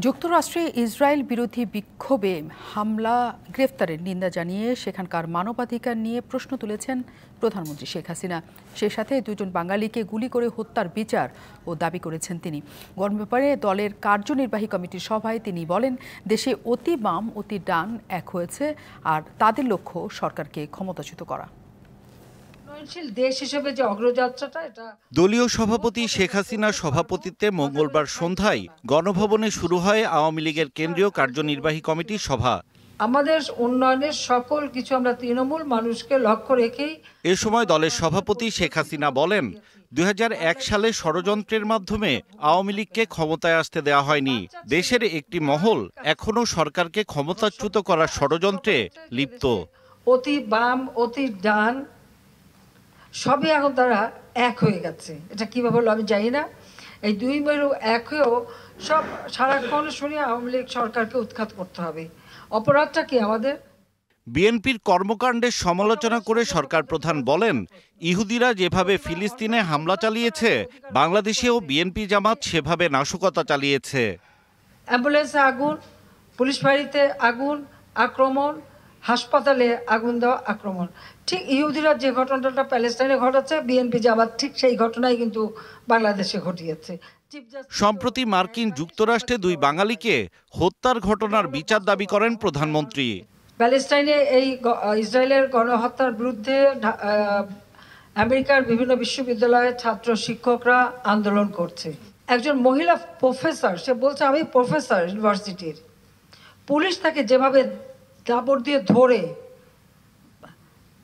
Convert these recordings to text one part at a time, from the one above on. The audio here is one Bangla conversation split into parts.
যুক্তরাষ্ট্রে ইসরায়েল বিরোধী বিক্ষোভে হামলা গ্রেফতারের নিন্দা জানিয়ে সেখানকার মানবাধিকার নিয়ে প্রশ্ন তুলেছেন প্রধানমন্ত্রী শেখ হাসিনা। সেই সাথে দুজন বাঙালিকে গুলি করে হত্যার বিচার ও দাবি করেছেন তিনি। ব্যাপারে দলের কার্যনির্বাহী কমিটির সভায় তিনি বলেন, দেশে অতি বাম অতি ডান এক হয়েছে আর তাদের লক্ষ্য সরকারকে ক্ষমতাচ্যুত করা। দলীয় সভাপতি শেখ হাসিনার সভাপতিত্বে মঙ্গলবার সন্ধ্যায় গণভবনে শুরু হয় আওয়ামী লীগের কেন্দ্রীয় কার্যনির্বাহী কমিটির সভা। আমাদের উন্নয়নের সকল কিছু আমরা তৃণমূল মানুষকে লক্ষ্য রেখেই। এ সময় দলের সভাপতি শেখ হাসিনা বলেন, 2001 সালে ষড়যন্ত্রের মাধ্যমে আওয়ামী লীগকে ক্ষমতায় আসতে দেওয়া হয়নি। দেশের একটি মহল এখনো সরকারকে ক্ষমতাচ্যুত করার ষড়যন্ত্রে লিপ্ত। অতি বাম অতি ডান সবই এখন তারা এক হয়ে গেছে। এটা কিভাবে হলো আমি জানি না। এই দুই মেরু এক হয়েও সব সারাক্ষণ শুনি আওয়ামী লীগ সরকারকে উৎখাত করতে হবে। অপরাধটা কি আমাদের? বিএনপির কর্মকাণ্ডের সমালোচনা করে সরকার প্রধান বলেন, ইহুদিরা যেভাবে ফিলিস্তিনে হামলা চালিয়েছে, বাংলাদেশেও বিএনপি জামাত সেভাবে নাশকতা চালিয়েছে। অ্যাম্বুলেন্সে আগুন, পুলিশ ফাঁড়িতে আগুন, আক্রমণ, হাসপাতালে আগুন দেওয়া, আক্রমণ। ঠিক ইহুদিরা যে ঘটনাটা প্যালেস্টাইনে ঘটাচ্ছে, বিএনপি জামাত ঠিক সেই ঘটনাই কিন্তু বাংলাদেশে ঘটিয়েছে। সম্প্রতি মার্কিন যুক্তরাষ্ট্রে দুই বাঙালিকে হত্যার ঘটনার বিচার দাবি করেন প্রধানমন্ত্রী। প্যালেস্টাইনে এই ইসরায়েলের গণহত্যার বিরুদ্ধে আমেরিকার বিভিন্ন বিশ্ববিদ্যালয়ের ছাত্র শিক্ষকরা আন্দোলন করছে। একজন মহিলা প্রফেসর, সে বলছে আমি প্রফেসর ইউনিভার্সিটির, পুলিশ তাকে যেভাবে দাপড় দিয়ে ধরে,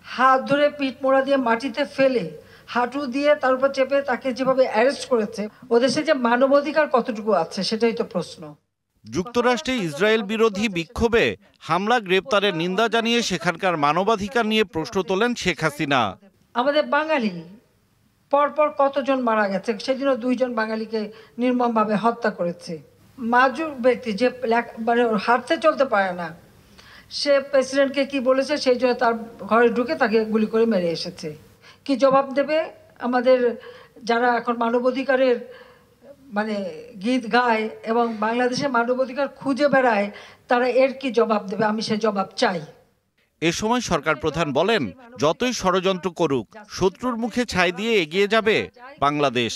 হাত ধরে পিঠ মোড়া দিয়ে মাটিতে ফেলে, হাঁটু দিয়ে তার উপর চেপে তাকে যেভাবে অ্যারেস্ট করেছে, ও দেশে যে মানবাধিকার কতটুকু আছে সেটাই তো প্রশ্ন। যুক্তরাষ্ট্রে ইসরায়েল বিরোধী বিক্ষোভে হামলা গ্রেপ্তারের নিন্দা জানিয়ে সেখানকার মানবাধিকার নিয়ে প্রশ্ন তোলেন শেখ হাসিনা। আমাদের বাঙালি পরপর কতজন মারা গেছে, সেদিনও 2 জন বাঙালিকে নির্মমভাবে হত্যা করেছে। মাজুর ব্যক্তি যে মানে হাঁটতে চলতে পারে না, সে প্রেসিডেন্টকে কি বলেছে, সেই জন্য তার ঘরে ঢুকে তাকে গুলি করে মেরে এসেছে। কি জবাব দেবে আমাদের যারা এখন মানবাধিকারের মানে গীত গায় এবং বাংলাদেশে মানবাধিকার খুঁজে বেড়ায়, তারা এর কি জবাব দেবে? আমি সে জবাব চাই। এ সময় সরকার প্রধান বলেন, যতই ষড়যন্ত্র করুক, শত্রুর মুখে ছাই দিয়ে এগিয়ে যাবে বাংলাদেশ।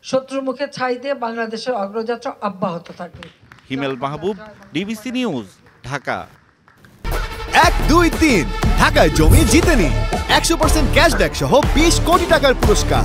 শত্রুর মুখে ছাই দিয়ে বাংলাদেশের অগ্রযাত্রা অব্যাহত থাকবে। হিমেল মাহবুব, ডিবিসি নিউজ, ঢাকা। 1, 2, 3 ঢাকায় জমি জিতে নিন 100% ক্যাশব্যাক সহ 20 কোটি টাকার পুরস্কার।